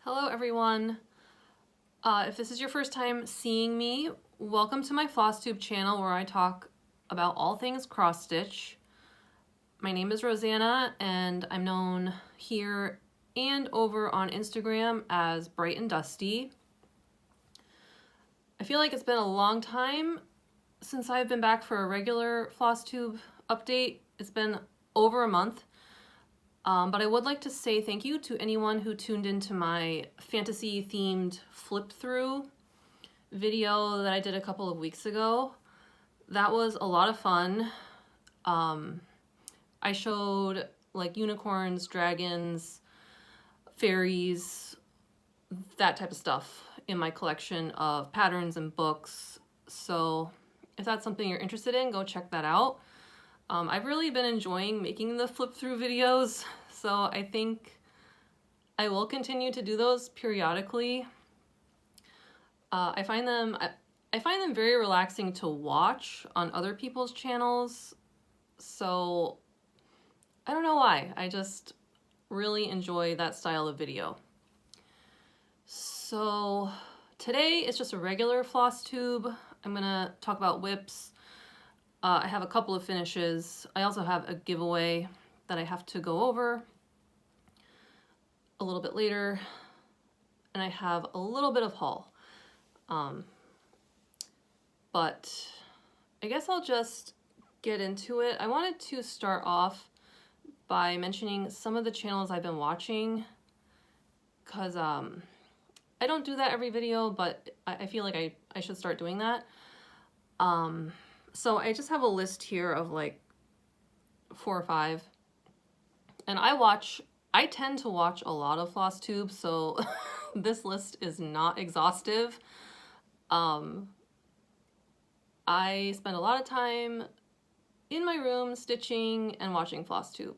Hello everyone. If this is your first time seeing me, welcome to my Flosstube channel where I talk about all things cross stitch. My name is Rosanna and I'm known here and over on Instagram as brightanddusty. I feel like it's been a long time since I've been back for a regular Flosstube update. It's been over a month. But I would like to say thank you to anyone who tuned into my fantasy themed flip through video that I did a couple of weeks ago. That was a lot of fun. I showed like unicorns, dragons, fairies, that type of stuff in my collection of patterns and books. So if that's something you're interested in, go check that out. I've really been enjoying making the flip through videos, so I think I will continue to do those periodically. I find them very relaxing to watch on other people's channels, so I don't know why. I just really enjoy that style of video. So today it's just a regular Flosstube. I'm gonna talk about whips. I have a couple of finishes. I also have a giveaway that I have to go over a little bit later, and I have a little bit of haul. But I guess I'll just get into it. I wanted to start off by mentioning some of the channels I've been watching, because I don't do that every video, but I feel like I should start doing that. So I just have a list here of like 4 or 5, and I tend to watch a lot of Flosstube, so this list is not exhaustive. I spend a lot of time in my room stitching and watching Flosstube,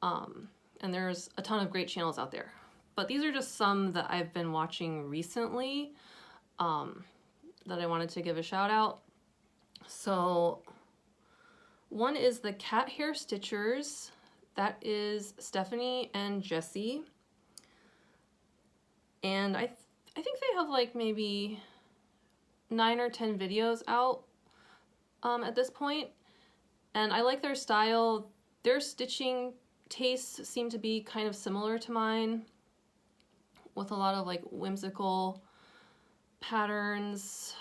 and there's a ton of great channels out there, but these are just some that I've been watching recently that I wanted to give a shout out. So one is the Cat Hair Stitchers. That is Stephanie and Jessie. And I think they have like maybe 9 or 10 videos out at this point. And I like their style. Their stitching tastes seem to be kind of similar to mine, with a lot of like whimsical patterns.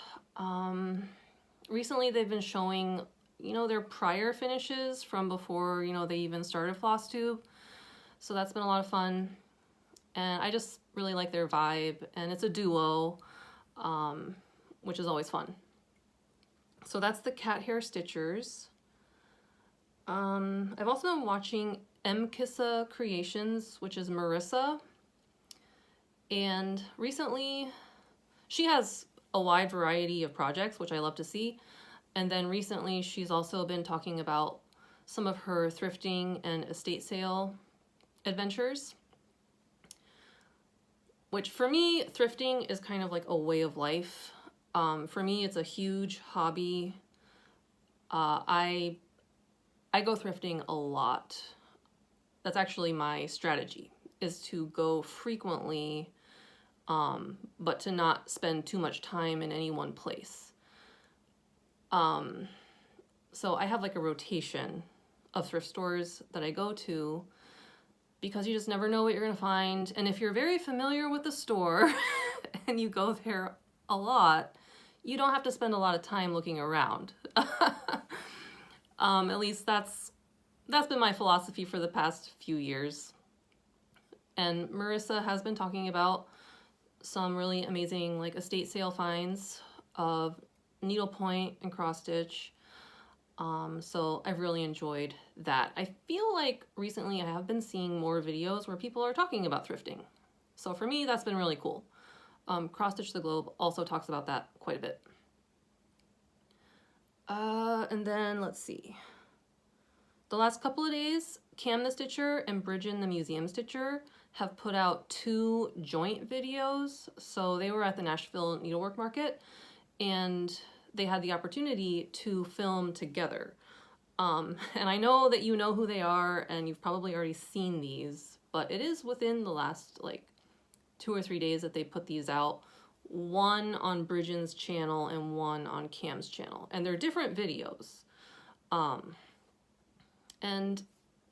Recently they've been showing, you know, their prior finishes from before, you know, they even started Flosstube. So that's been a lot of fun. And I just really like their vibe, and it's a duo, which is always fun. So that's the Cat Hair Stitchers. I've also been watching Kissa Creations, which is Marissa. And recently, she has a wide variety of projects, which I love to see. And then recently she's also been talking about some of her thrifting and estate sale adventures, which for me, thrifting is kind of like a way of life. For me, it's a huge hobby. I go thrifting a lot. That's actually my strategy, is to go frequently, but to not spend too much time in any one place. So I have like a rotation of thrift stores that I go to, because you just never know what you're gonna find. And if you're very familiar with the store and you go there a lot, you don't have to spend a lot of time looking around. At least that's been my philosophy for the past few years. And Marissa has been talking about some really amazing like estate sale finds of needlepoint and cross stitch. So I've really enjoyed that. I feel like recently I have been seeing more videos where people are talking about thrifting. So for me, that's been really cool. Cross Stitch the Globe also talks about that quite a bit. And then let's see. The last couple of days, Cam the Stitcher and Bridget the Museum Stitcher have put out 2 joint videos. So they were at the Nashville Needlework Market, and they had the opportunity to film together. And I know that you know who they are, and you've probably already seen these, but it is within the last like 2 or 3 days that they put these out. One on Bridgen's channel and one on Cam's channel. And they're different videos. And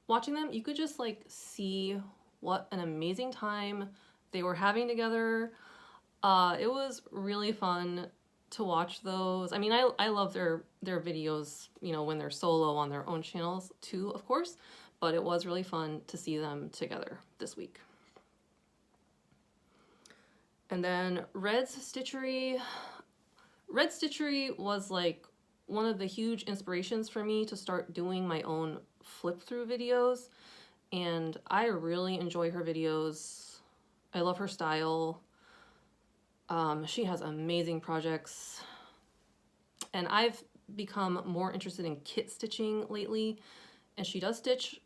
watching them, you could just like see what an amazing time they were having together. It was really fun to watch those. I mean, I love their videos, you know, when they're solo on their own channels too, of course, but it was really fun to see them together this week. And then Red Stitchery was like one of the huge inspirations for me to start doing my own flip through videos, and I really enjoy her videos. I love her style. She has amazing projects, and I've become more interested in kit stitching lately, and she does stitch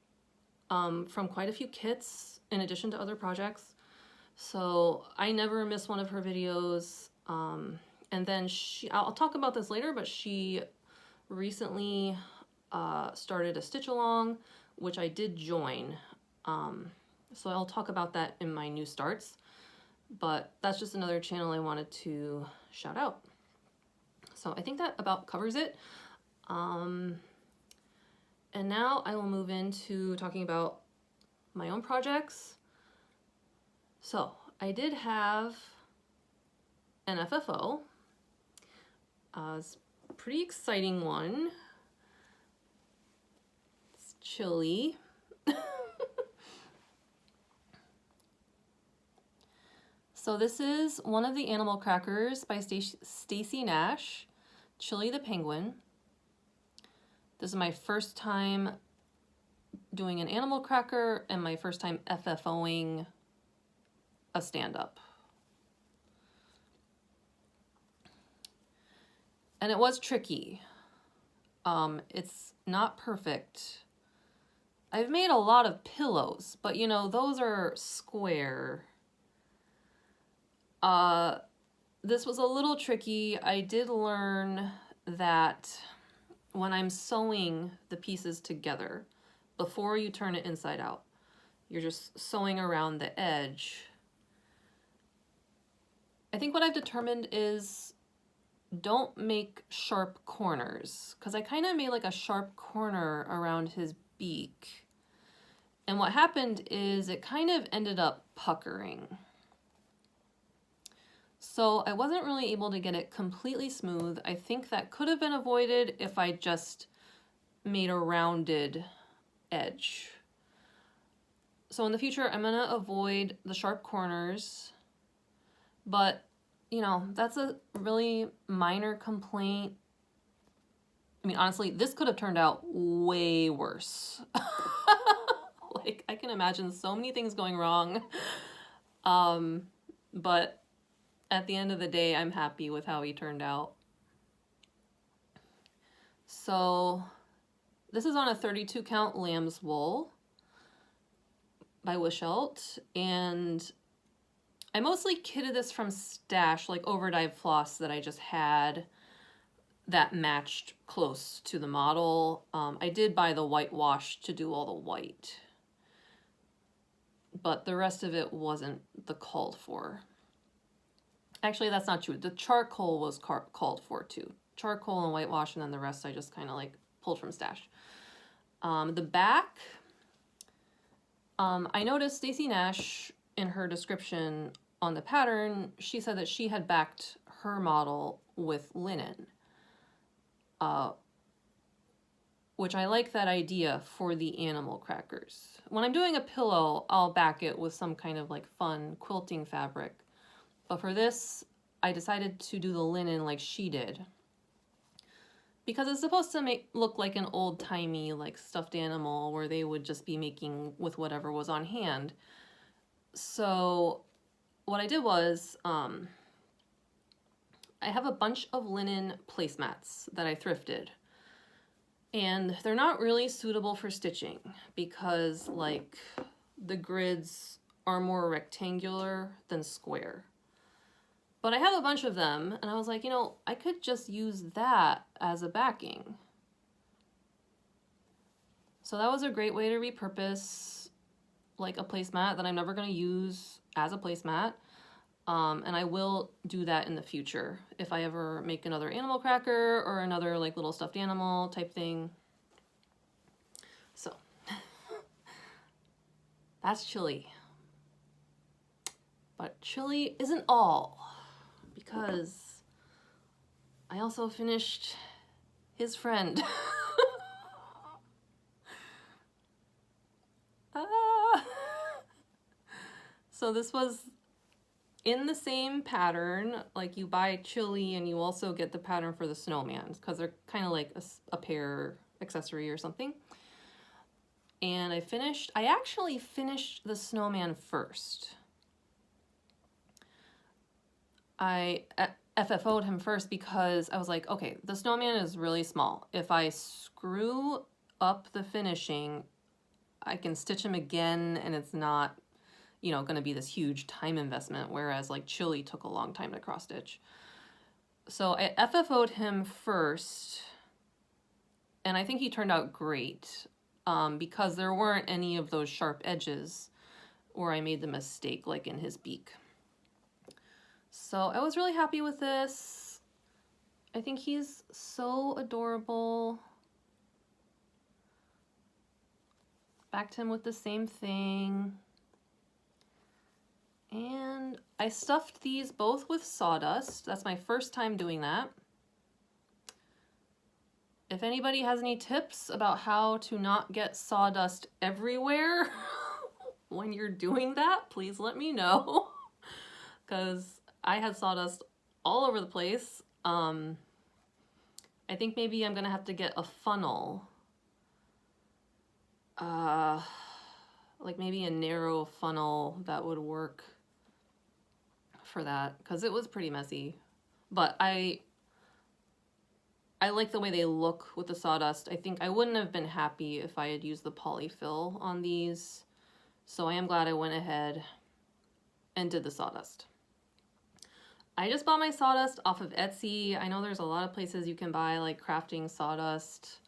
from quite a few kits in addition to other projects, so I never miss one of her videos. And then I'll talk about this later, but she recently started a stitch along, which I did join, so I'll talk about that in my new starts. But that's just another channel I wanted to shout out. So I think that about covers it. And now I will move into talking about my own projects. So I did have an FFO. It's a pretty exciting one. It's Chilli. So this is one of the animal crackers by Stacy Nash, Chilli the Penguin. This is my first time doing an animal cracker and my first time FFOing a stand-up. And it was tricky. It's not perfect. I've made a lot of pillows, but you know, those are square. This was a little tricky. I did learn that when I'm sewing the pieces together, before you turn it inside out, you're just sewing around the edge. I think what I've determined is don't make sharp corners, because I kind of made like a sharp corner around his beak. And what happened is it kind of ended up puckering. So I wasn't really able to get it completely smooth. I think that could have been avoided if I just made a rounded edge. So in the future, I'm gonna avoid the sharp corners, but you know, that's a really minor complaint. I mean, honestly, this could have turned out way worse. Like, I can imagine so many things going wrong. But at the end of the day, I'm happy with how he turned out. So this is on a 32 count lamb's wool by Wishelt, and I mostly kitted this from stash, like overdyed floss that I just had that matched close to the model. I did buy the whitewash to do all the white, but the rest of it wasn't the called for. Actually, that's not true. The charcoal was called for too. Charcoal and whitewash, and then the rest I just kind of like pulled from stash. The back, I noticed Stacy Nash in her description on the pattern, she said that she had backed her model with linen, which I like that idea for the animal crackers. When I'm doing a pillow, I'll back it with some kind of like fun quilting fabric. But for this, I decided to do the linen like she did, because it's supposed to look like an old-timey like stuffed animal where they would just be making with whatever was on hand. So what I did was, I have a bunch of linen placemats that I thrifted, and they're not really suitable for stitching because like the grids are more rectangular than square. But I have a bunch of them, and I was like, you know, I could just use that as a backing. So that was a great way to repurpose like a placemat that I'm never going to use as a placemat. And I will do that in the future if I ever make another animal cracker or another like little stuffed animal type thing. So that's Chilli. But Chilli isn't all, because I also finished his friend. So this was in the same pattern, like you buy Chilli and you also get the pattern for the snowman, because they're kind of like a pair accessory or something. And I actually finished the snowman first. I FFO'd him first because I was like, okay, the snowman is really small. If I screw up the finishing, I can stitch him again and it's not, you know, going to be this huge time investment, whereas like Chilli took a long time to cross stitch. So I FFO'd him first, and I think he turned out great, because there weren't any of those sharp edges where I made the mistake, like in his beak. So I was really happy with this. I think he's so adorable. Backed him with the same thing. And I stuffed these both with sawdust. That's my first time doing that. If anybody has any tips about how to not get sawdust everywhere when you're doing that, please let me know. Because I had sawdust all over the place. I think maybe I'm gonna have to get a funnel. Like maybe a narrow funnel that would work for that, because it was pretty messy. But I like the way they look with the sawdust. I think I wouldn't have been happy if I had used the polyfill on these. So I am glad I went ahead and did the sawdust. I just bought my sawdust off of Etsy. I know there's a lot of places you can buy like crafting sawdust.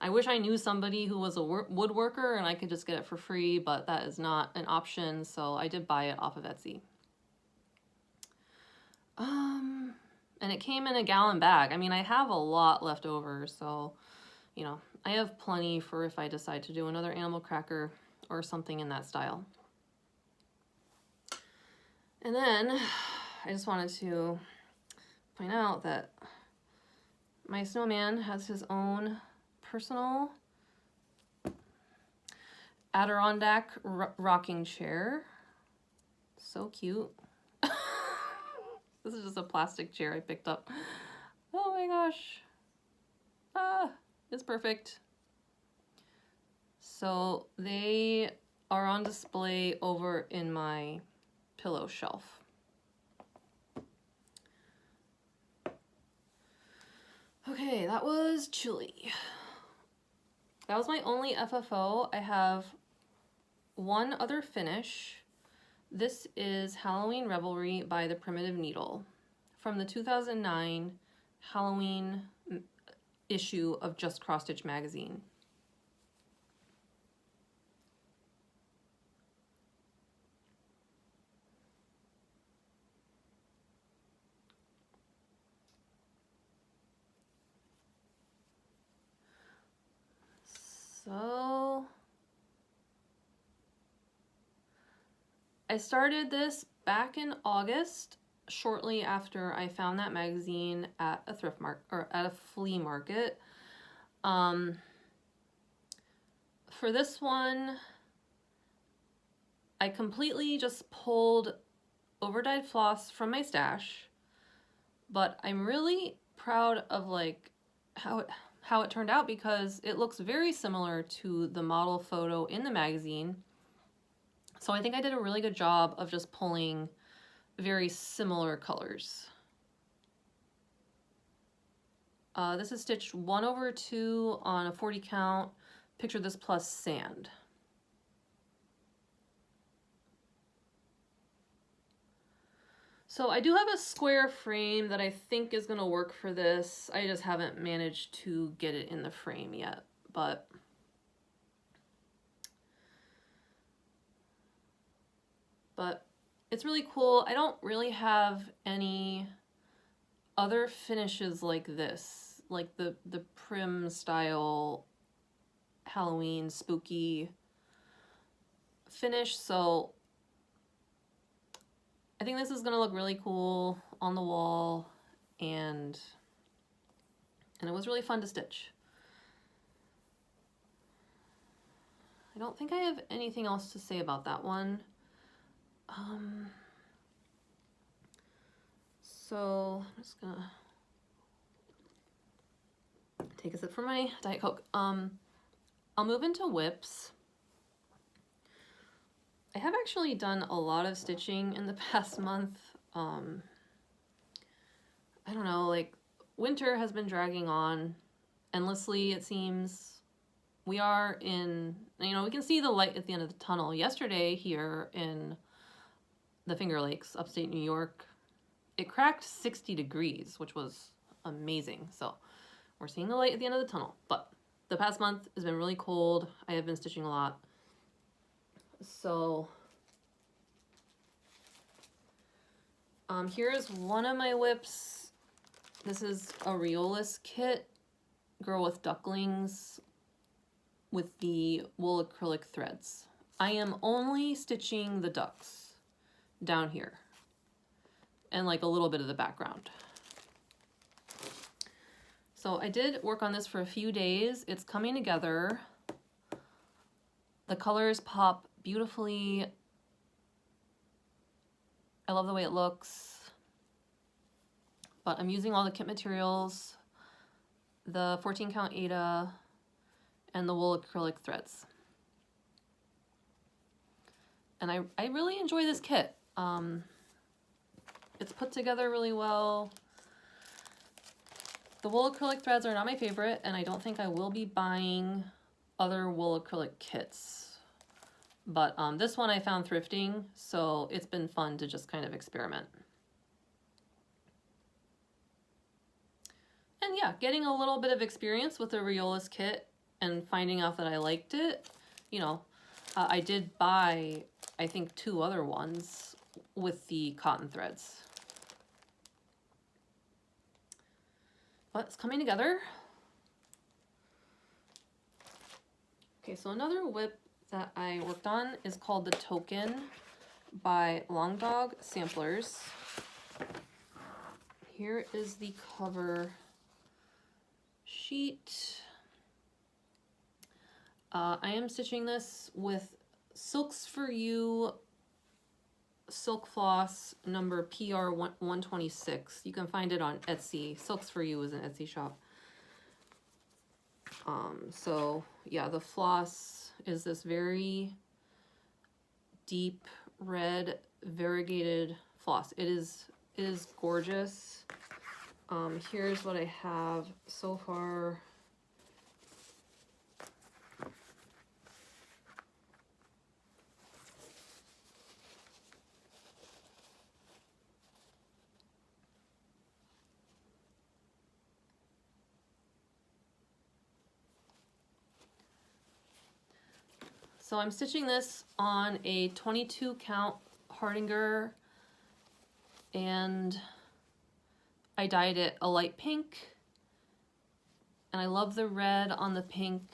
I wish I knew somebody who was a woodworker and I could just get it for free, but that is not an option, so I did buy it off of Etsy. And it came in a gallon bag. I mean, I have a lot left over, so, you know, I have plenty for if I decide to do another animal cracker or something in that style. And then I just wanted to point out that my snowman has his own personal Adirondack rocking chair. So cute. This is just a plastic chair I picked up. Oh my gosh. It's perfect. So they are on display over in my pillow shelf. Okay, that was Chilli. That was my only FFO. I have one other finish. This is Halloween Revelry by the Primitive Needle from the 2009 Halloween issue of Just Cross Stitch magazine. So I started this back in August, shortly after I found that magazine at a thrift market or at a flea market. For this one, I completely just pulled overdyed floss from my stash, but I'm really proud of like how it turned out, because it looks very similar to the model photo in the magazine. So I think I did a really good job of just pulling very similar colors. This is stitched 1/2 on a 40 count. Picture this plus sand. So I do have a square frame that I think is going to work for this. I just haven't managed to get it in the frame yet, but it's really cool. I don't really have any other finishes like this, like the prim style Halloween spooky finish, so I think this is gonna look really cool on the wall, and it was really fun to stitch. I don't think I have anything else to say about that one. So I'm just gonna take a sip from my Diet Coke. I'll move into whips. I have actually done a lot of stitching in the past month. I don't know, like winter has been dragging on endlessly, it seems. We are in, you know, we can see the light at the end of the tunnel. Yesterday here in the Finger Lakes, upstate New York, it cracked 60 degrees, which was amazing. So we're seeing the light at the end of the tunnel. But the past month has been really cold. I have been stitching a lot. So here is one of my whips. This is a Riolis kit, Girl with Ducklings, with the wool acrylic threads. I am only stitching the ducks down here and like a little bit of the background. So I did work on this for a few days. It's coming together. The colors pop beautifully. I love the way it looks. But I'm using all the kit materials, the 14 count Aida, and the wool acrylic threads. And I really enjoy this kit. It's put together really well. The wool acrylic threads are not my favorite, and I don't think I will be buying other wool acrylic kits. But this one I found thrifting, so it's been fun to just kind of experiment. And yeah, getting a little bit of experience with the Riolis kit and finding out that I liked it. You know, I did buy, I think, 2 other ones with the cotton threads. But it's coming together. Okay, so another whip that I worked on is called The Token by Long Dog Samplers. Here is the cover sheet. I am stitching this with Silks For You silk floss number PR 126. You can find it on Etsy. Silks For You is an Etsy shop. So yeah, the floss is this very deep red variegated floss. It is gorgeous. Here's what I have so far. So I'm stitching this on a 22 count Hardinger, and I dyed it a light pink, and I love the red on the pink.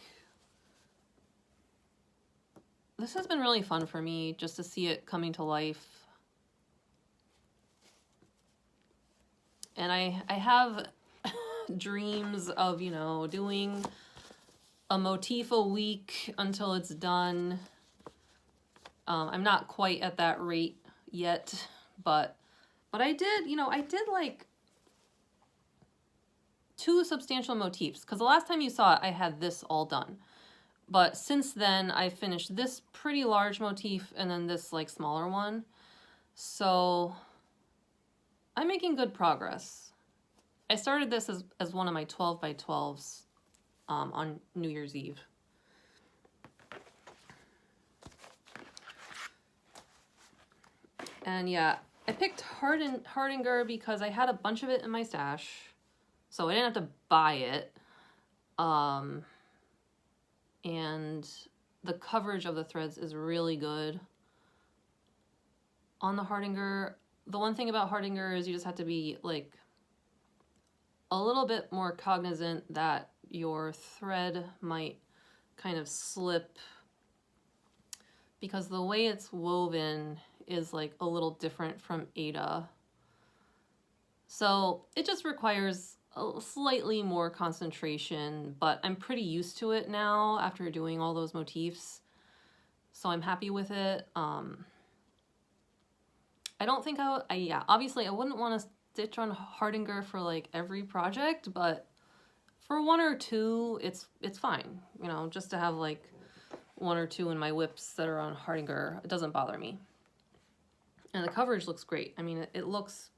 This has been really fun for me just to see it coming to life. And I have dreams of, you know, doing a motif a week until it's done. I'm not quite at that rate yet, but I did, you know, I did like 2 substantial motifs, because the last time you saw it, I had this all done. But since then, I finished this pretty large motif and then this like smaller one. So I'm making good progress. I started this as one of my 12 by 12s on New Year's Eve. And yeah, I picked Hardinger because I had a bunch of it in my stash, so I didn't have to buy it. And the coverage of the threads is really good on the hardinger. The one thing about hardinger is you just have to be like a little bit more cognizant that your thread might kind of slip, because the way it's woven is like a little different from Ada. So it just requires a slightly more concentration, but I'm pretty used to it now after doing all those motifs. So I'm happy with it. I don't think yeah, obviously I wouldn't want to stitch on hardinger for like every project, but for one or two, it's fine. You know, just to have like one or two in my whips that are on hardinger, it doesn't bother me. And the coverage looks great. I mean, it looks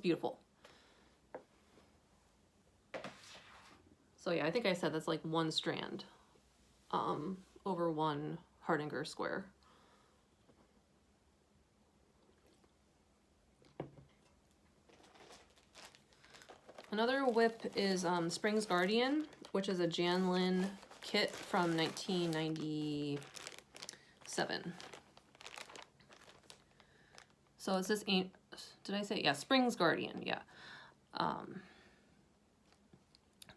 beautiful. So yeah, I think I said that's like one strand over one hardinger square. Another whip is Spring's Guardian, which is a Janlynn kit from 1997. So it's this, did I say? Yeah, Spring's Guardian, yeah.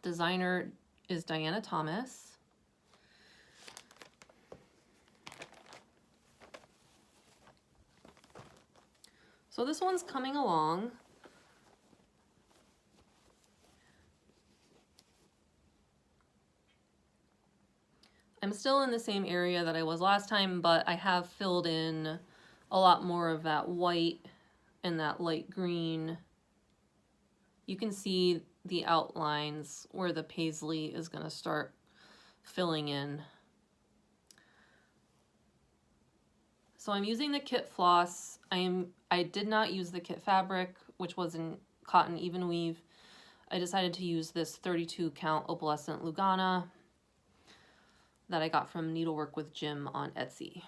Designer is Diana Thomas. So this one's coming along. I'm still in the same area that I was last time, but I have filled in a lot more of that white and that light green. You can see the outlines where the paisley is going to start filling in. So I'm using the kit floss. I did not use the kit fabric, which was in cotton even weave. I decided to use this 32 count opalescent Lugana that I got from Needlework with Jim on Etsy.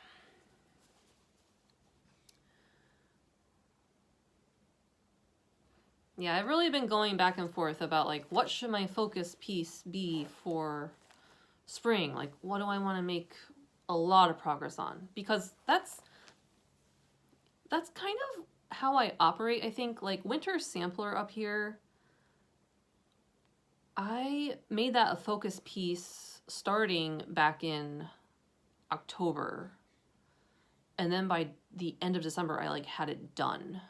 Yeah, I've really been going back and forth about like, what should my focus piece be for spring? Like, what do I want to make a lot of progress on? Because that's kind of how I operate, I think. Like winter sampler up here, I made that a focus piece starting back in October. And then by the end of December, I like had it done.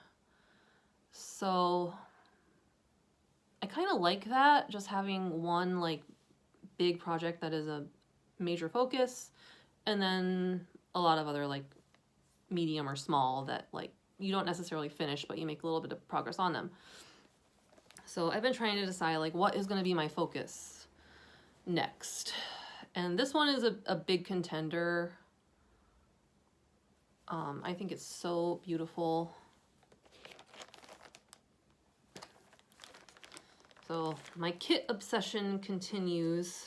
So I kind of like that, just having one like big project that is a major focus, and then a lot of other like medium or small that like you don't necessarily finish, but you make a little bit of progress on them. So I've been trying to decide like what is going to be my focus next. And this one is a big contender. I think it's so beautiful. So my kit obsession continues.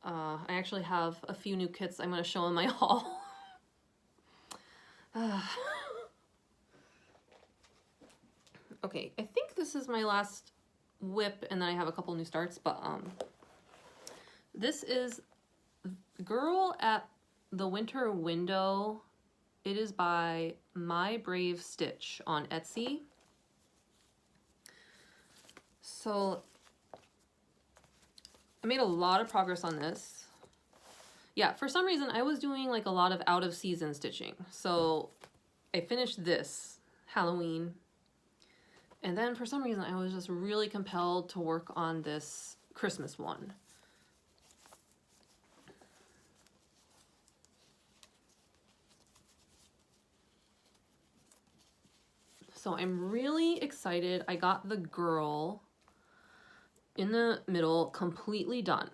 I actually have a few new kits I'm going to show in my haul. Okay, I think this is my last whip, and then I have a couple new starts, but this is Girl at the Winter Window. It is by My Brave Stitch on Etsy. So I made a lot of progress on this. Yeah, for some reason I was doing like a lot of out of season stitching. So I finished this Halloween, and then for some reason I was just really compelled to work on this Christmas one. So I'm really excited. I got the girl in the middle completely done.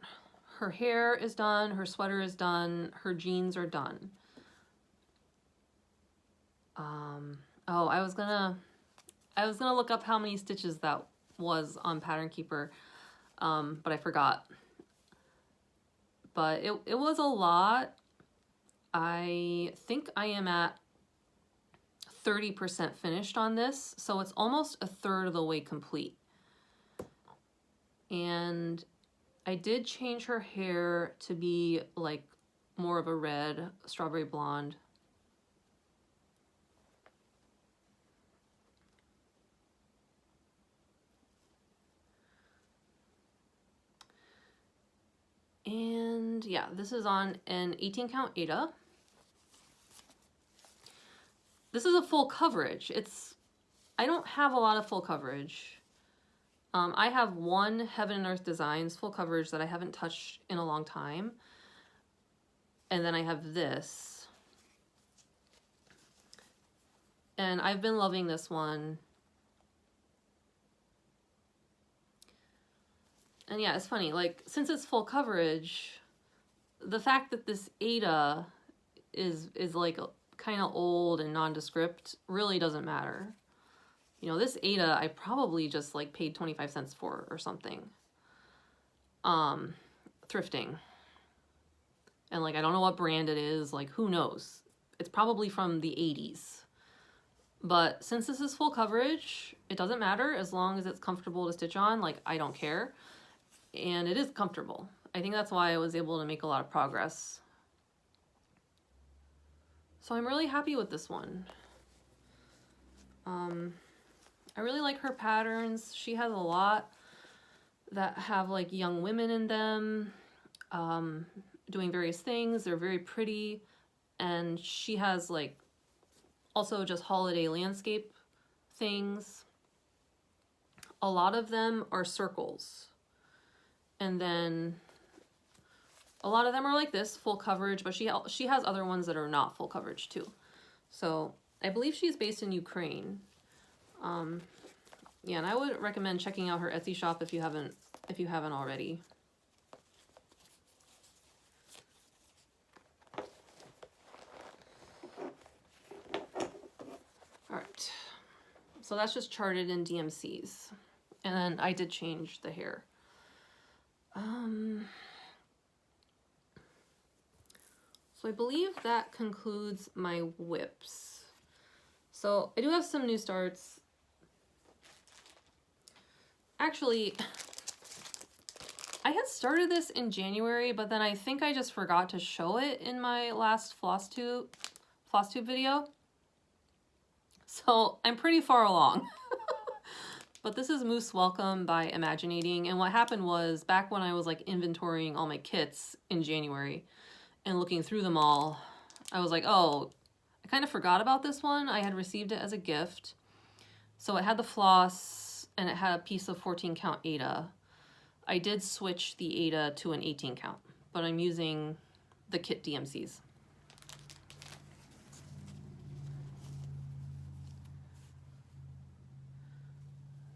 Her hair is done, her sweater is done, her jeans are done. Oh, I was gonna look up how many stitches that was on Pattern Keeper, but I forgot. But it was a lot. I think I am at 30% finished on this, so it's almost a third of the way complete. And I did change her hair to be like more of a red, strawberry blonde. And yeah, this is on an 18 count Aida. This is a full coverage. I don't have a lot of full coverage. I have one Heaven and Earth Designs full coverage that I haven't touched in a long time. And then I have this. And I've been loving this one. And yeah, it's funny, like, since it's full coverage, the fact that this Aida is like kind of old and nondescript really doesn't matter. You know, this Aida I probably just like paid 25 cents for or something. Thrifting. And like, I don't know what brand it is, like, who knows? It's probably from the 80s. But since this is full coverage, it doesn't matter as long as it's comfortable to stitch on. Like, I don't care. And it is comfortable. I think that's why I was able to make a lot of progress. So I'm really happy with this one. I really like her patterns. She has a lot that have like young women in them, doing various things. They're very pretty. And she has like also just holiday landscape things. A lot of them are circles. And then a lot of them are like this, full coverage, but she has other ones that are not full coverage too. So I believe she's based in Ukraine. Yeah, and I would recommend checking out her Etsy shop if you haven't already. All right, so that's just charted in DMCs, and then I did change the hair. So I believe that concludes my whips. So I do have some new starts. Actually, I had started this in January, but then I think I just forgot to show it in my last Flosstube video. So I'm pretty far along. But this is Moose Welcome by Imaginating. And what happened was, back when I was like inventorying all my kits in January and looking through them all, I was like, oh, I kind of forgot about this one. I had received it as a gift. So it had the floss and it had a piece of 14 count Aida. I did switch the Aida to an 18 count, but I'm using the kit DMCs.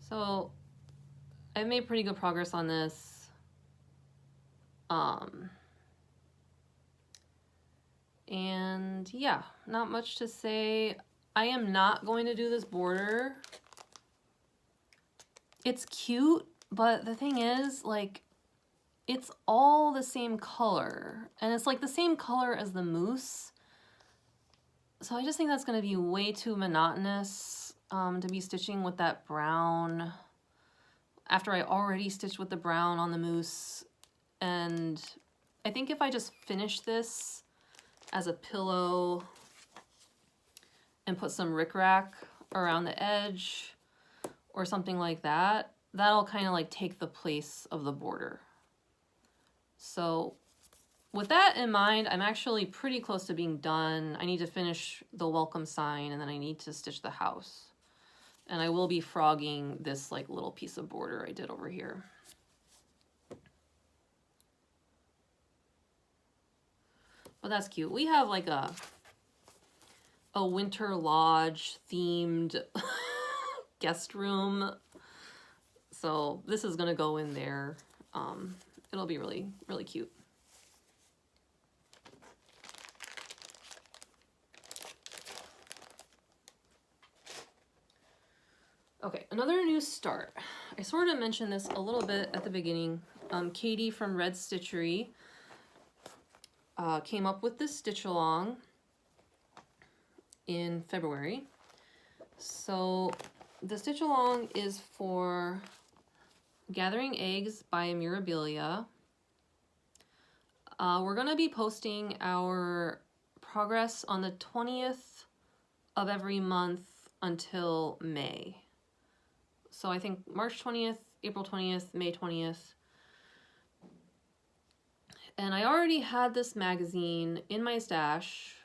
So I've made pretty good progress on this. And yeah, not much to say. I am not going to do this border. It's cute, but the thing is, like, it's all the same color. And it's like the same color as the moose. So I just think that's going to be way too monotonous to be stitching with that brown after I already stitched with the brown on the moose. And I think if I just finish this as a pillow and put some rickrack around the edge or something like that, that'll kind of like take the place of the border. So with that in mind, I'm actually pretty close to being done. I need to finish the welcome sign and then I need to stitch the house. And I will be frogging this like little piece of border I did over here. But that's cute. We have like a winter lodge themed guest room. So this is gonna go in there. It'll be really, really cute. Okay, another new start. I sort of mentioned this a little bit at the beginning. Katie from Red Stitchery came up with this stitch along in February. So the stitch along is for Gathering Eggs by Mirabilia. We're gonna be posting our progress on the 20th of every month until May. So I think March 20th, April 20th, May 20th. And I already had this magazine in my stash.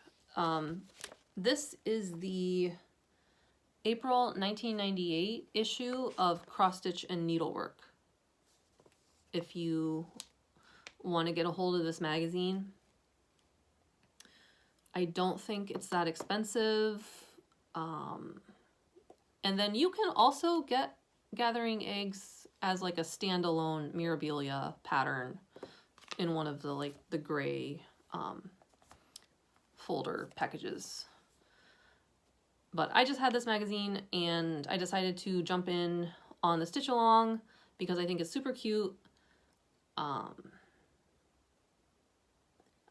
This is the April 1998 issue of Cross Stitch and Needlework. If you want to get a hold of this magazine, I don't think it's that expensive. And then you can also get Gathering Eggs as like a standalone Mirabilia pattern in one of the like the gray folder packages. But I just had this magazine and I decided to jump in on the stitch along because I think it's super cute. I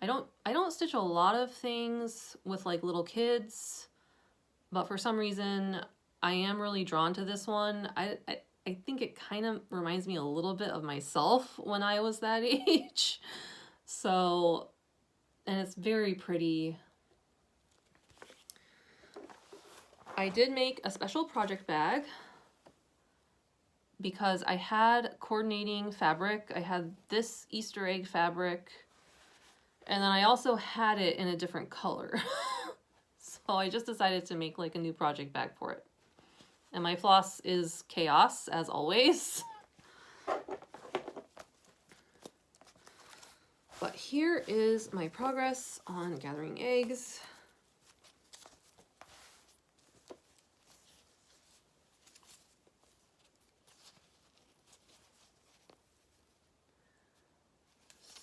don't stitch a lot of things with like little kids, but for some reason I am really drawn to this one. I think it kind of reminds me a little bit of myself when I was that age. So, and it's very pretty. I did make a special project bag because I had coordinating fabric. I had this Easter egg fabric, and then I also had it in a different color. So I just decided to make like a new project bag for it. And my floss is chaos, as always. But here is my progress on gathering eggs.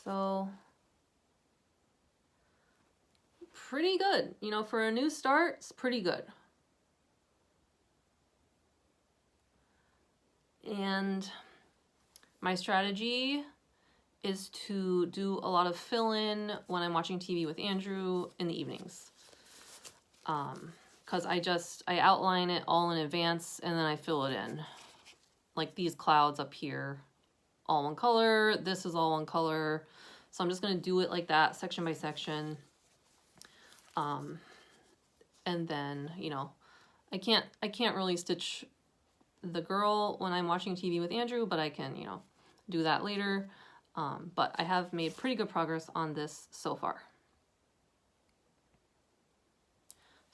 So, pretty good. You know, for a new start, it's pretty good. And my strategy is to do a lot of fill-in when I'm watching TV with Andrew in the evenings. Because I outline it all in advance and then I fill it in. Like these clouds up here, all one color. This is all one color. So I'm just going to do it like that, section by section. And then, you know, I can't really stitch the girl when I'm watching TV with Andrew, but I can, you know, do that later. But I have made pretty good progress on this so far.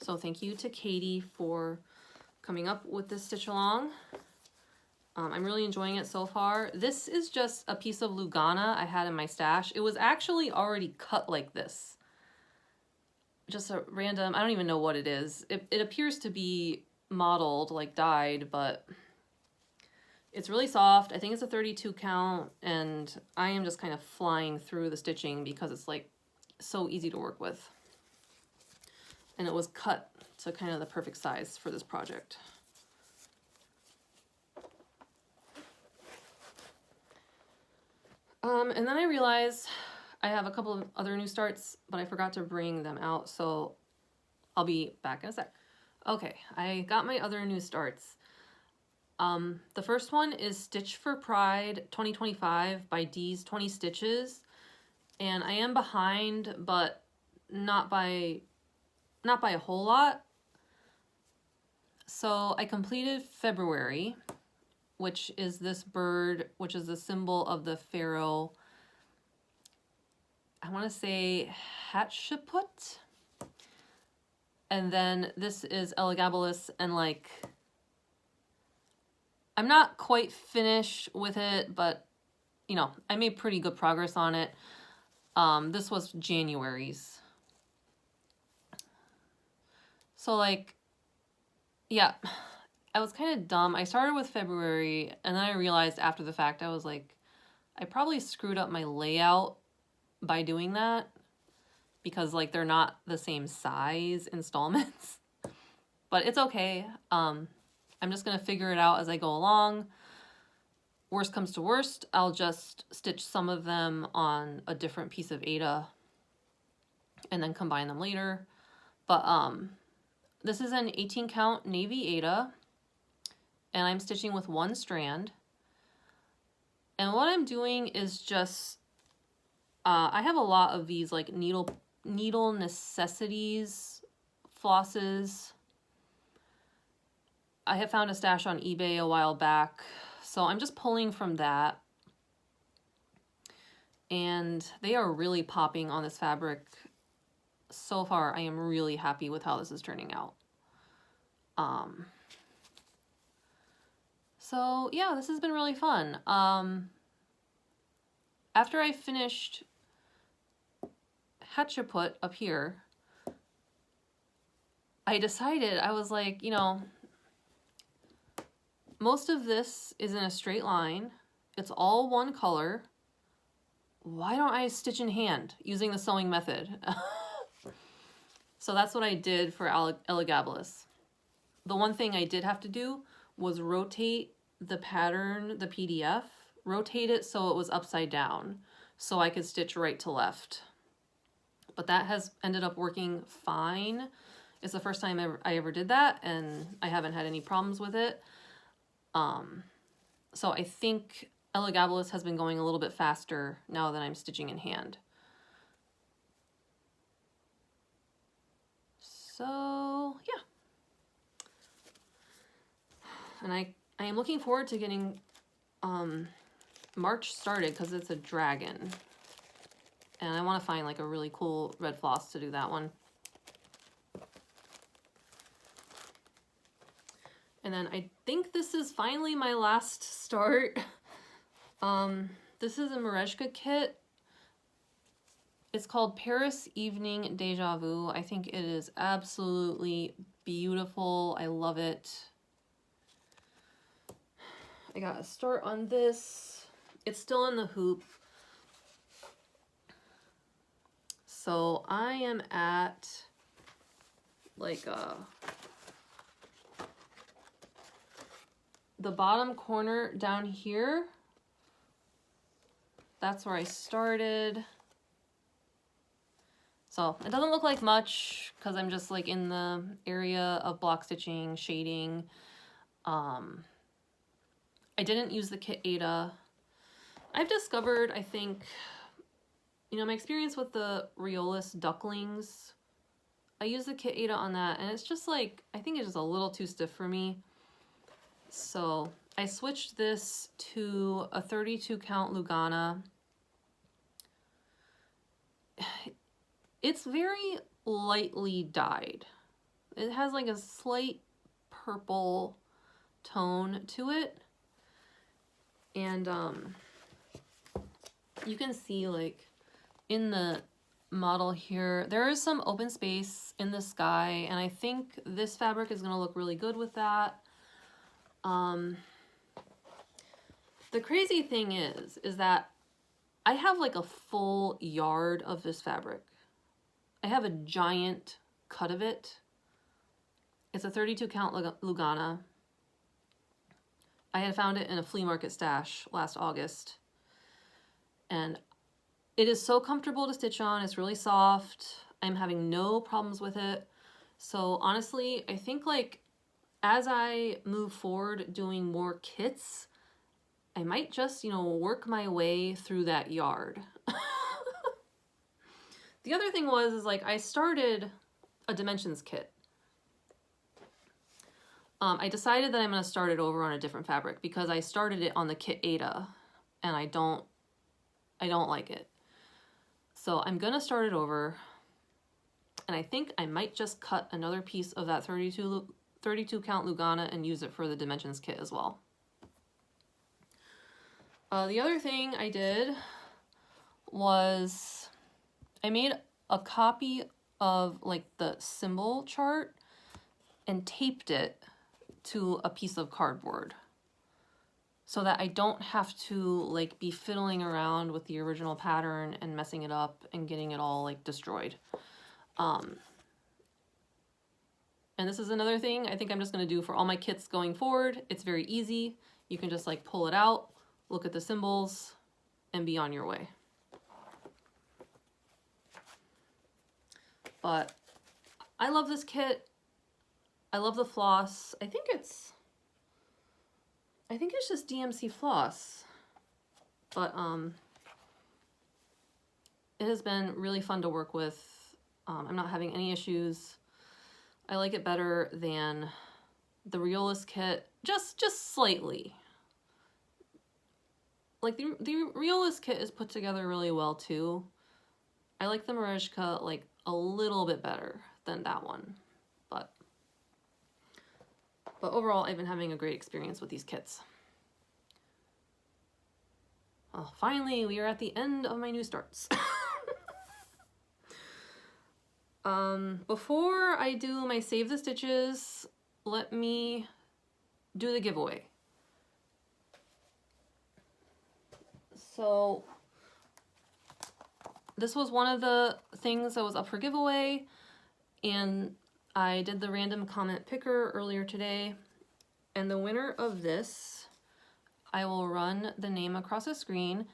So thank you to Katie for coming up with this stitch along. I'm really enjoying it so far. This is just a piece of Lugana I had in my stash. It was actually already cut like this. Just a random, I don't even know what it is. It appears to be modeled, like dyed, but it's really soft. I think it's a 32 count, and I am just kind of flying through the stitching because it's like so easy to work with. And it was cut to kind of the perfect size for this project. And then I realized I have a couple of other new starts, but I forgot to bring them out, so I'll be back in a sec. Okay, I got my other new starts. The first one is Stitch for Pride 2025 by Dee's 20 Stitches, and I am behind, but not by a whole lot. So I completed February, which is this bird, which is the symbol of the pharaoh. I want to say Hatshepsut. And then this is Elagabalus, and like, I'm not quite finished with it, but you know, I made pretty good progress on it. This was January's. So like, yeah, I was kind of dumb. I started with February, and then I realized after the fact, I was like, I probably screwed up my layout by doing that, because like they're not the same size installments. But it's okay. I'm just gonna figure it out as I go along. Worst comes to worst, I'll just stitch some of them on a different piece of Aida and then combine them later. But this is an 18 count navy Aida, and I'm stitching with one strand. And what I'm doing is just, I have a lot of these like needle necessities flosses. I have found a stash on eBay a while back, so I'm just pulling from that. and they are really popping on this fabric. So far, I am really happy with how this is turning out. So yeah, this has been really fun. After I finished Hatchaput up here, I decided, I was like, you know, most of this is in a straight line. It's all one color. Why don't I stitch in hand using the sewing method? So that's what I did for Elagabilis. The one thing I did have to do was rotate the pattern, the PDF, rotate it so it was upside down so I could stitch right to left. But that has ended up working fine. It's the first time I ever did that, and I haven't had any problems with it. So I think Elagabilis has been going a little bit faster now that I'm stitching in hand. So yeah. And I am looking forward to getting March started because it's a dragon. And I want to find like a really cool red floss to do that one. And then I think this is finally my last start. This is a Merejka kit. It's called Paris Evening Deja Vu. I think it is absolutely beautiful. I love it. I got a start on this. It's still in the hoop. So I am at like the bottom corner down here. That's where I started. So it doesn't look like much because I'm just like in the area of block stitching, shading. I didn't use the kit Ada. I've discovered, I think, you know, my experience with the Riolis Ducklings, I use the kit Ada on that, and it's just like, I think it's just a little too stiff for me. So I switched this to a 32 count Lugana. It's very lightly dyed. It has like a slight purple tone to it. And you can see like in the model here, there is some open space in the sky, and I think this fabric is going to look really good with that. The crazy thing is that I have like a full yard of this fabric. I have a giant cut of it. It's a 32 count Lugana. I had found it in a flea market stash last August. And it is so comfortable to stitch on. It's really soft. I'm having no problems with it. So honestly, I think like as I move forward doing more kits, I might just, you know, work my way through that yard. The other thing is like I started a dimensions kit. I decided that I'm going to start it over on a different fabric because I started it on the kit Ada and I don't like it. So I'm going to start it over, and I think I might just cut another piece of that 32 count Lugana and use it for the dimensions kit as well. The other thing I did was I made a copy of like the symbol chart and taped it to a piece of cardboard so that I don't have to like be fiddling around with the original pattern and messing it up and getting it all like destroyed. And this is another thing I think I'm just going to do for all my kits going forward. It's very easy. You can just like pull it out, look at the symbols, and be on your way. But I love this kit. I love the floss. I think it's just DMC floss. But it has been really fun to work with. I'm not having any issues. I like it better than the Riolis kit, just slightly. like the Riolis kit is put together really well too. I like the Merejka like a little bit better than that one, but overall I've been having a great experience with these kits. Well, finally we are at the end of my new starts. Before I do my Save the Stitches, let me do the giveaway. So this was one of the things that was up for giveaway, and I did the random comment picker earlier today, and the winner of this, I will run the name across the screen.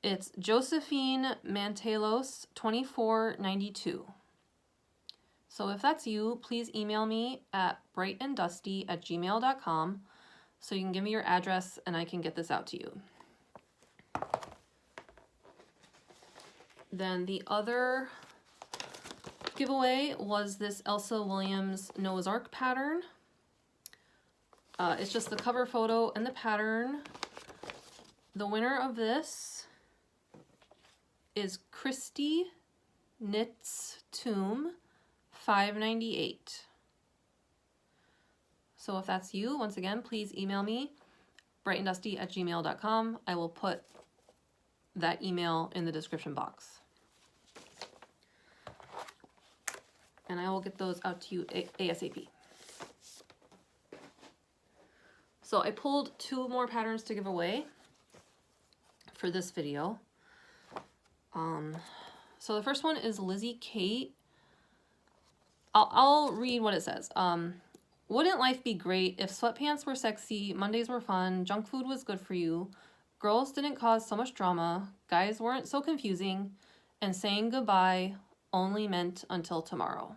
It's Josephine Mantelos 2492. So if that's you, please email me at brightanddusty@gmail.com so you can give me your address and I can get this out to you. Then the other giveaway was this Elsa Williams Noah's Ark pattern. It's just the cover photo and the pattern. The winner of this is Christy Knits Tomb 598. So if that's you, once again, please email me, brightanddusty@gmail.com. I will put that email in the description box. And I will get those out to you ASAP. So I pulled 2 more patterns to give away for this video. So the first one is Lizzie Kate. I'll read what it says. Wouldn't life be great if sweatpants were sexy, Mondays were fun, junk food was good for you, girls didn't cause so much drama, guys weren't so confusing, and saying goodbye only meant until tomorrow.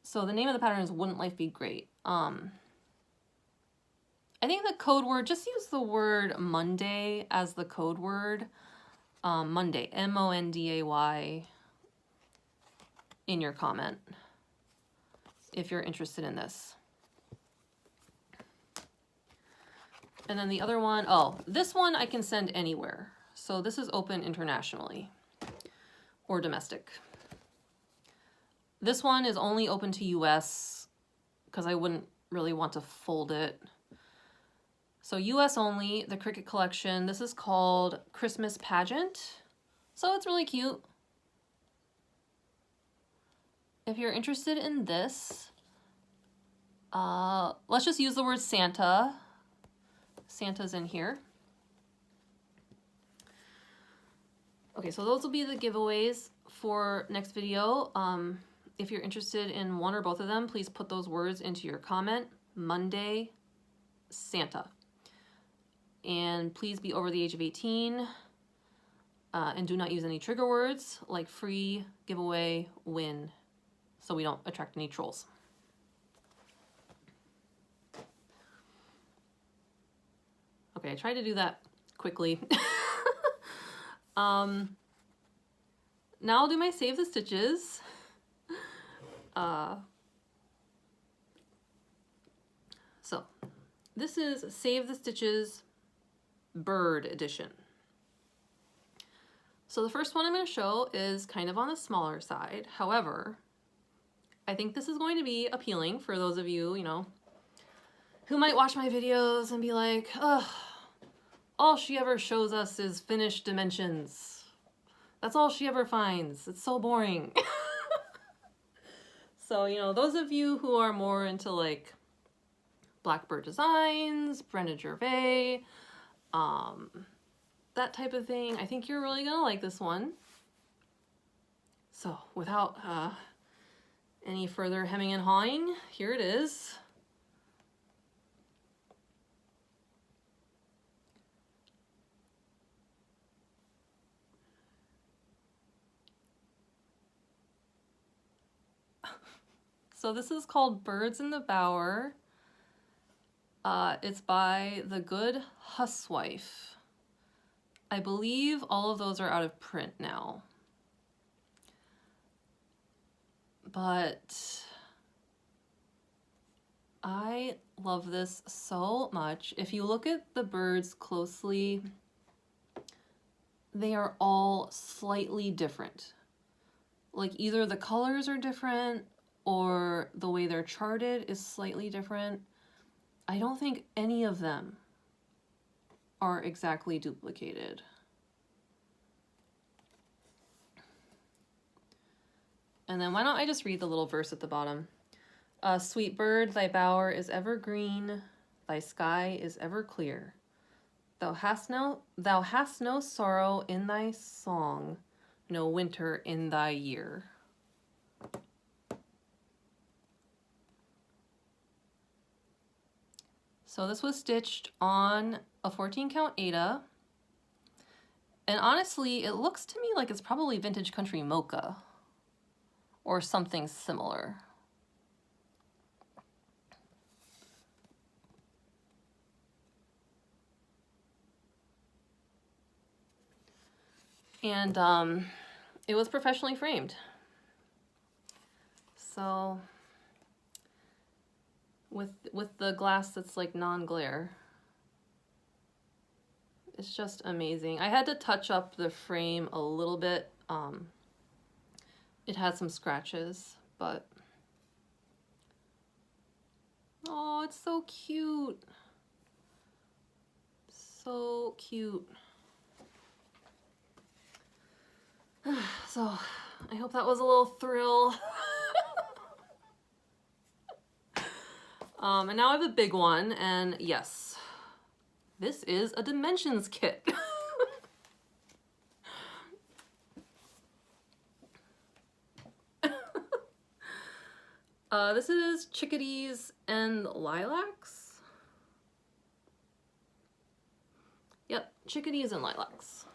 So the name of the pattern is Wouldn't Life Be Great? I think the code word, just use the word Monday as the code word. Monday, M-O-N-D-A-Y, in your comment if you're interested in this. And then the other one, oh, this one I can send anywhere. So this is open internationally or domestic. This one is only open to US because I wouldn't really want to fold it. So US only, the Cricut collection. This is called Christmas Pageant. So it's really cute. If you're interested in this, let's just use the word Santa. Santa's in here. Okay, so those will be the giveaways for next video. If you're interested in one or both of them, please put those words into your comment. Monday, Santa. And please be over the age of 18. And do not use any trigger words like free, giveaway, win, so we don't attract any trolls. Okay, I tried to do that quickly. Now I'll do my Save the Stitches. So this is Save the Stitches Bird Edition. So the first one I'm going to show is kind of on the smaller side. However, I think this is going to be appealing for those of you, you know, who might watch my videos and be like, ugh, all she ever shows us is finished dimensions. That's all she ever finds. It's so boring. So, you know, those of you who are more into like Blackbird Designs, Brenda Gervais, that type of thing, I think you're really gonna like this one. So without any further hemming and hawing, here it is. So this is called Birds in the Bower. It's by the Goode Huswife. I believe all of those are out of print now. But I I love this so much. If you look at the birds closely, they are all slightly different. Like either the colors are different or the way they're charted is slightly different. I don't think any of them are exactly duplicated. And then why don't I just read the little verse at the bottom? Sweet bird, thy bower is ever green, thy sky is ever clear. Thou hast no sorrow in thy song, no winter in thy year. So this was stitched on a 14 count Aida. And honestly, it looks to me like it's probably vintage country mocha or something similar. And it was professionally framed. So with the glass that's like non-glare. It's just amazing. I had to touch up the frame a little bit. It had some scratches, but oh, it's so cute. So cute. So I hope that was a little thrill. And now I have a big one, and yes, this is a dimensions kit. This is Chickadees and Lilacs. Yep, Chickadees and Lilacs.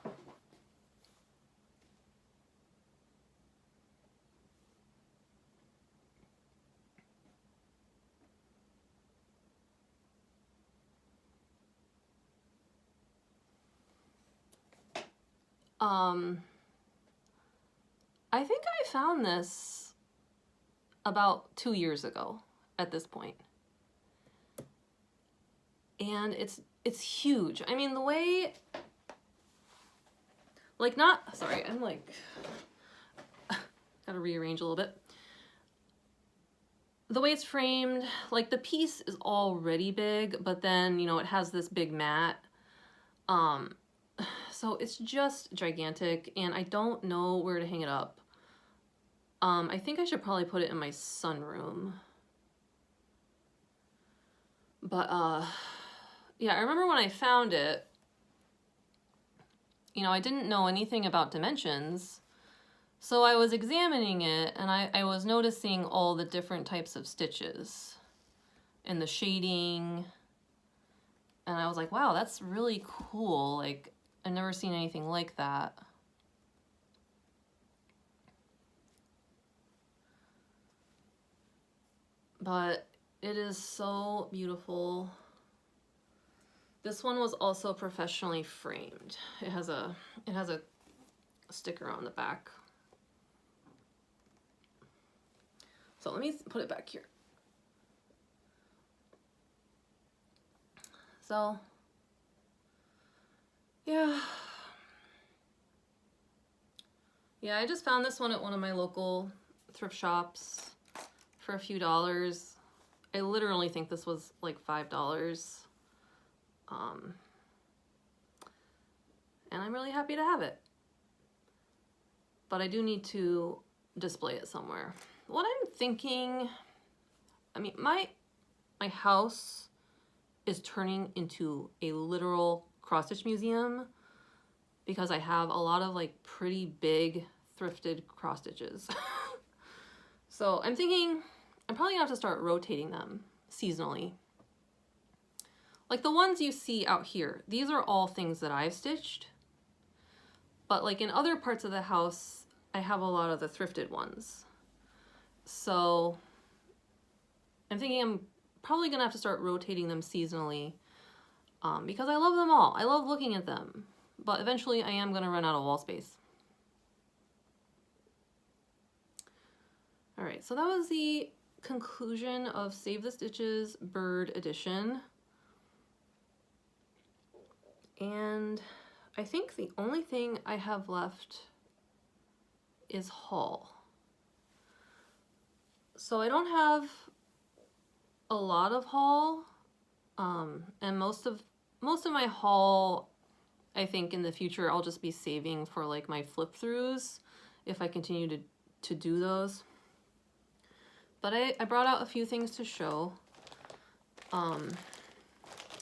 I think I found this about 2 years ago at this point. And it's huge. I mean, the way, like not, sorry, I'm like, gotta rearrange a little bit. The way it's framed, like the piece is already big, but then, you know, it has this big mat. So it's just gigantic, and I don't know where to hang it up. I think I should probably put it in my sunroom. But, yeah, I remember when I found it, you know, I didn't know anything about dimensions, so I was examining it, and I was noticing all the different types of stitches and the shading, and I was like, wow, that's really cool. Like, I've never seen anything like that. But it is so beautiful. This one was also professionally framed. It has a sticker on the back. So let me put it back here. So yeah, I just found this one at one of my local thrift shops for a few dollars. I literally think this was like $5. And I'm really happy to have it. But I do need to display it somewhere. What I'm thinking, I mean, my house is turning into a literal cross-stitch museum because I have a lot of like pretty big thrifted cross stitches. So I'm thinking I'm probably gonna have to start rotating them seasonally. Like the ones you see out here, these are all things that I've stitched. But like in other parts of the house, I have a lot of the thrifted ones. So I'm thinking I'm probably gonna have to start rotating them seasonally because I love them all. I love looking at them, but eventually I am gonna run out of wall space. All right, so that was the conclusion of Save the Stitches Bird Edition. And I think the only thing I have left is haul. So I don't have a lot of haul, and most of my haul, I think in the future I'll just be saving for like my flip throughs if I continue to do those. But I brought out a few things to show.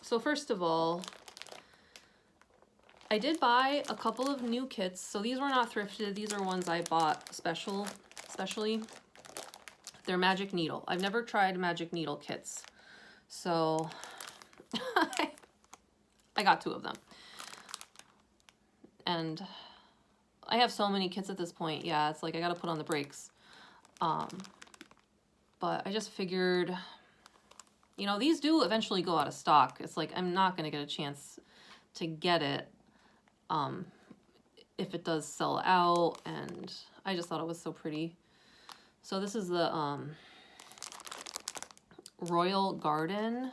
So first of all, I did buy a couple of new kits. So these were not thrifted. These are ones I bought especially. They're magic needle. I've never tried magic needle kits. So I got 2 of them. And I have so many kits at this point. Yeah, it's like I got to put on the brakes. But I just figured, you know, these do eventually go out of stock. It's like I'm not going to get a chance to get it if it does sell out, and I just thought it was so pretty. So this is the Royal Garden.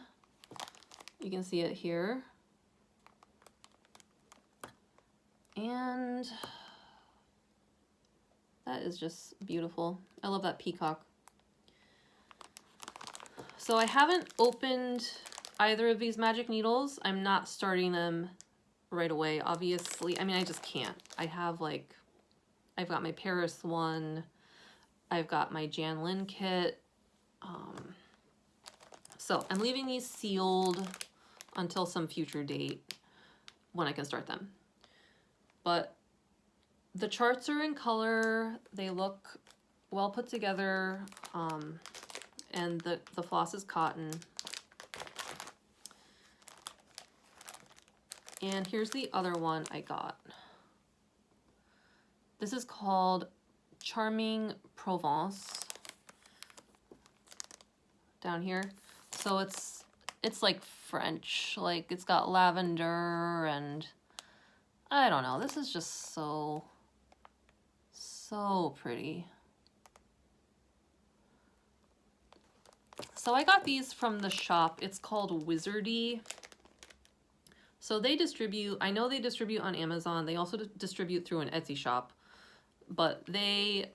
You can see it here. And that is just beautiful. I love that peacock. So I haven't opened either of these magic needles. I'm not starting them right away, obviously. I mean, I just can't. I have like, I've got my Paris one. I've got my Janlynn kit. So I'm leaving these sealed until some future date when I can start them. But the charts are in color. They look well put together. And the floss is cotton. And here's the other one I got. This is called Charming Provence. Down here. So it's like French. Like it's got lavender and I don't know. This is just so pretty. So I got these from the shop. It's called Wizardy. So they distribute, I know they distribute on Amazon. They also distribute through an Etsy shop. But they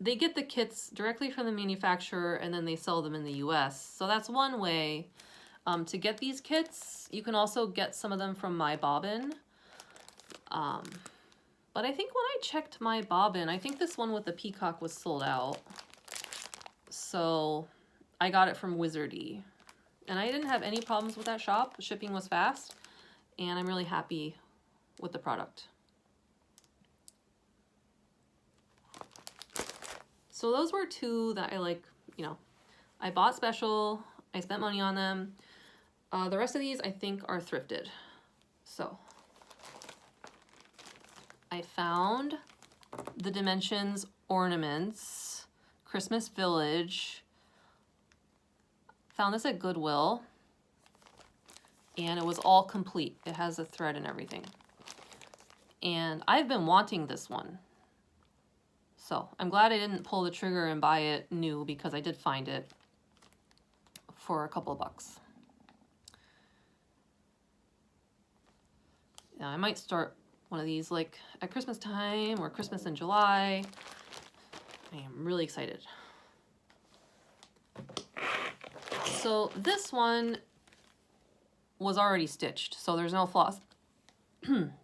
get the kits directly from the manufacturer and then they sell them in the US. So that's one way to get these kits. You can also get some of them from My Bobbin. But I think when I checked My Bobbin, I think this one with the peacock was sold out. So I got it from Wizardy. And I didn't have any problems with that shop. The shipping was fast. And I'm really happy with the product. So those were 2 that I like, you know, I bought special. I spent money on them. The rest of these I think are thrifted. So I found the Dimensions Ornaments Christmas Village. Found this at Goodwill. And it was all complete. It has a thread and everything. And I've been wanting this one. So I'm glad I didn't pull the trigger and buy it new because I did find it for a couple of bucks. Yeah, I might start one of these like at Christmas time or Christmas in July. I am really excited. So this one was already stitched, so there's no floss.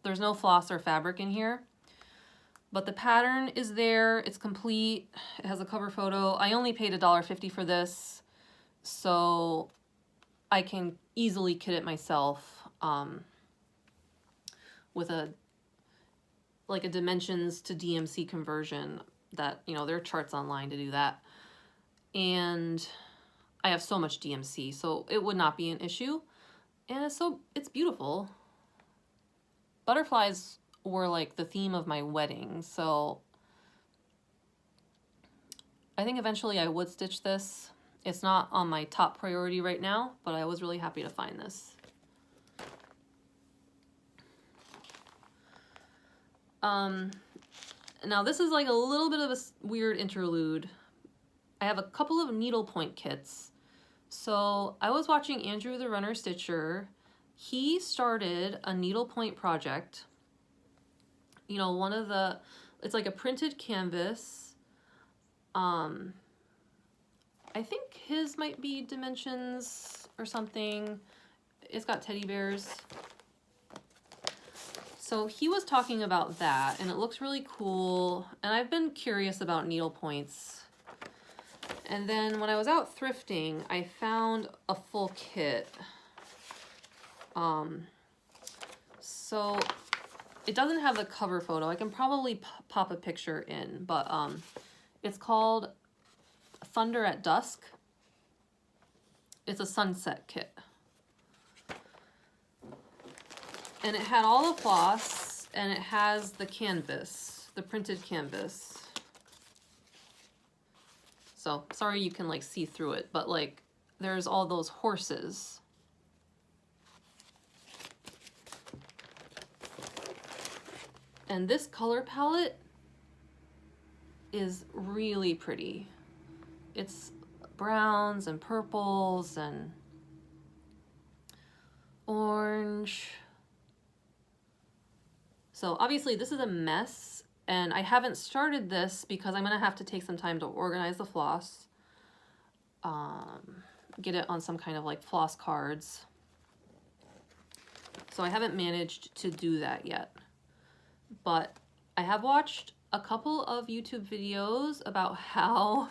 There's no floss or fabric in here. But the pattern is there, it's complete, it has a cover photo. I only paid $1.50 for this, so I can easily kit it myself with a dimensions to DMC conversion that, you know, there are charts online to do that. And I have so much DMC, so it would not be an issue. And it's beautiful. Butterflies were like the theme of my wedding, so I think eventually I would stitch this. It's not on my top priority right now, but I was really happy to find this. Now this is like a little bit of a weird interlude I have a couple of needlepoint kits. So I was watching Andrew the Runner Stitcher. He started a needlepoint project. You know, one of the, it's like a printed canvas. I think his might be dimensions or something. It's got teddy bears. So he was talking about that, and it looks really cool. And I've been curious about needlepoints. And then when I was out thrifting, I found a full kit. So it doesn't have the cover photo. I can probably pop a picture in, but it's called Thunder at Dusk. It's a sunset kit. And it had all the floss, and it has the canvas, the printed canvas. So, sorry you can like see through it, but like there's all those horses. And this color palette is really pretty. It's browns and purples and orange. So obviously this is a mess, and I haven't started this because I'm gonna have to take some time to organize the floss, get it on some kind of like floss cards. So I haven't managed to do that yet, but I have watched a couple of YouTube videos about how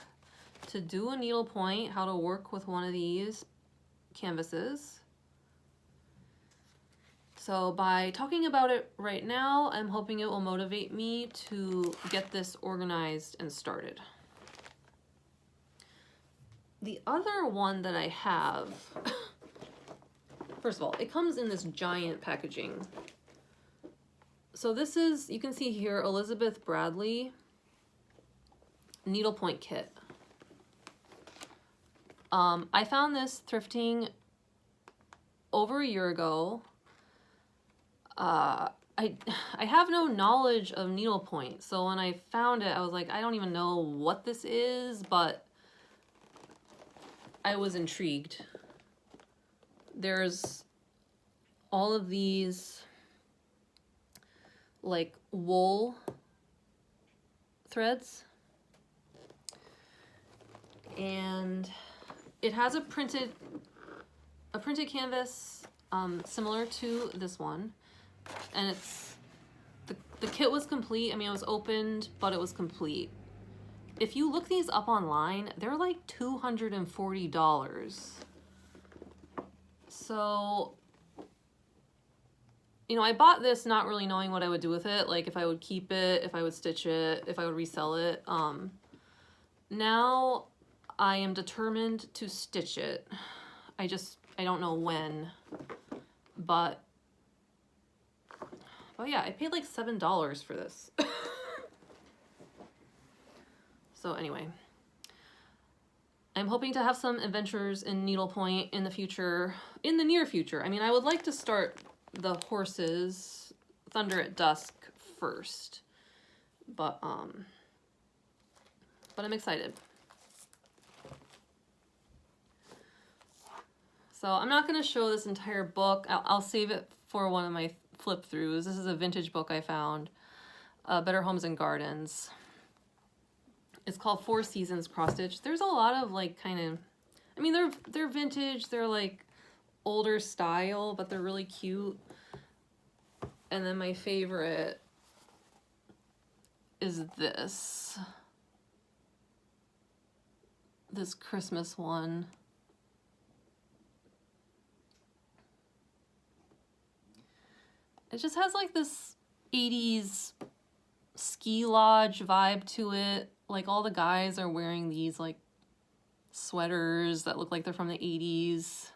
to do a needlepoint, how to work with one of these canvases. So by talking about it right now, I'm hoping it will motivate me to get this organized and started. The other one that I have, first of all, it comes in this giant packaging. So this is, you can see here, Elizabeth Bradley needlepoint kit. I found this thrifting over a year ago. I have no knowledge of needlepoint, so when I found it, I was like, I don't even know what this is, but I was intrigued. There's all of these like wool threads, and it has a printed canvas similar to this one. And it's, the kit was complete. I mean, it was opened, but it was complete. If you look these up online, they're like $240. So, you know, I bought this not really knowing what I would do with it. Like if I would keep it, if I would stitch it, if I would resell it. Now I am determined to stitch it. I don't know when, but oh yeah, I paid like $7 for this. So anyway, I'm hoping to have some adventures in needlepoint in the future, in the near future. I mean, I would like to start the horses, Thunder at Dusk first, but I'm excited. So I'm not going to show this entire book. I'll save it for one of my flip throughs. This is a vintage book I found, Better Homes and Gardens. It's called 4 Seasons Cross Stitch. There's a lot of like kind of, I mean, they're vintage, they're like older style, but they're really cute. And then my favorite is this Christmas one. It just has like this 80s ski lodge vibe to it. Like all the guys are wearing these like sweaters that look like they're from the 80s.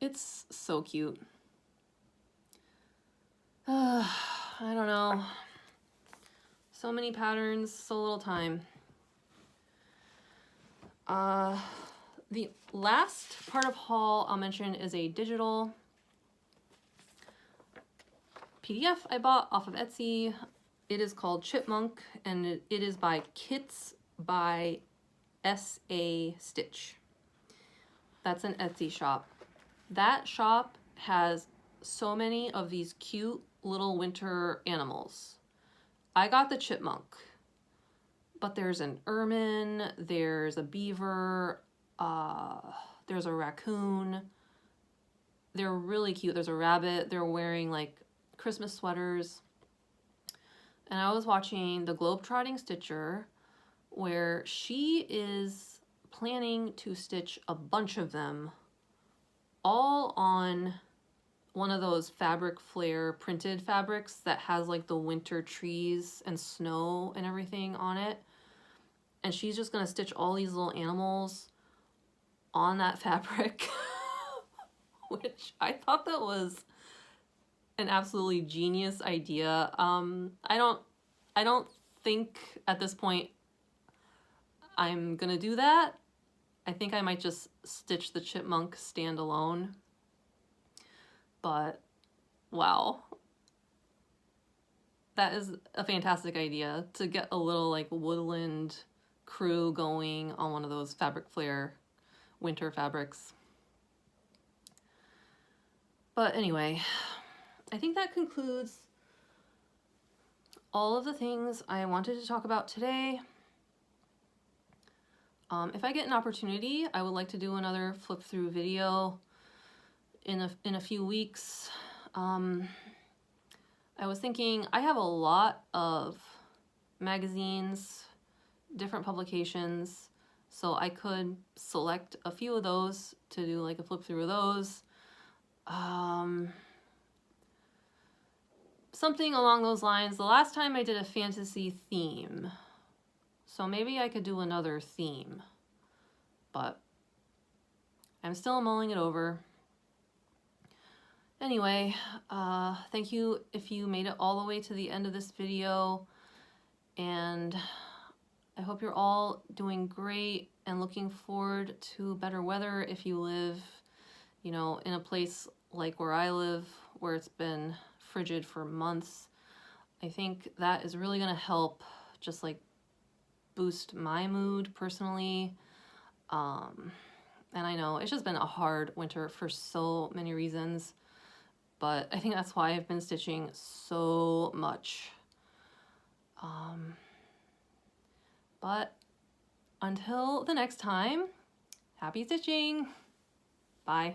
It's so cute. I don't know. So many patterns, so little time. The last part of haul I'll mention is a digital PDF I bought off of Etsy. It is called Chipmunk, and it is by KitsbySAStitch. That's an Etsy shop. That shop has so many of these cute little winter animals. I got the chipmunk, but there's an ermine, there's a beaver, there's a raccoon. They're really cute. There's a rabbit. They're wearing like Christmas sweaters. And I was watching the Globetrotting Stitcher, where she is planning to stitch a bunch of them all on one of those fabric flare printed fabrics that has like the winter trees and snow and everything on it. And she's just gonna stitch all these little animals on that fabric, which I thought that was an absolutely genius idea. I don't think at this point I'm gonna do that. I think I might just stitch the chipmunk standalone. But wow, that is a fantastic idea, to get a little like woodland crew going on one of those fabric flare winter fabrics. But anyway, I think that concludes all of the things I wanted to talk about today. If I get an opportunity, I would like to do another flip through video in a few weeks. I was thinking, I have a lot of magazines, different publications, so I could select a few of those to do like a flip through of those. Something along those lines. The last time I did a fantasy theme, so maybe I could do another theme, but I'm still mulling it over. Anyway, thank you if you made it all the way to the end of this video, and I hope you're all doing great and looking forward to better weather if you live, you know, in a place like where I live, where it's been frigid for months. I think that is really gonna help just like boost my mood personally. And I know it's just been a hard winter for so many reasons, but I think that's why I've been stitching so much. But until the next time, happy stitching. Bye.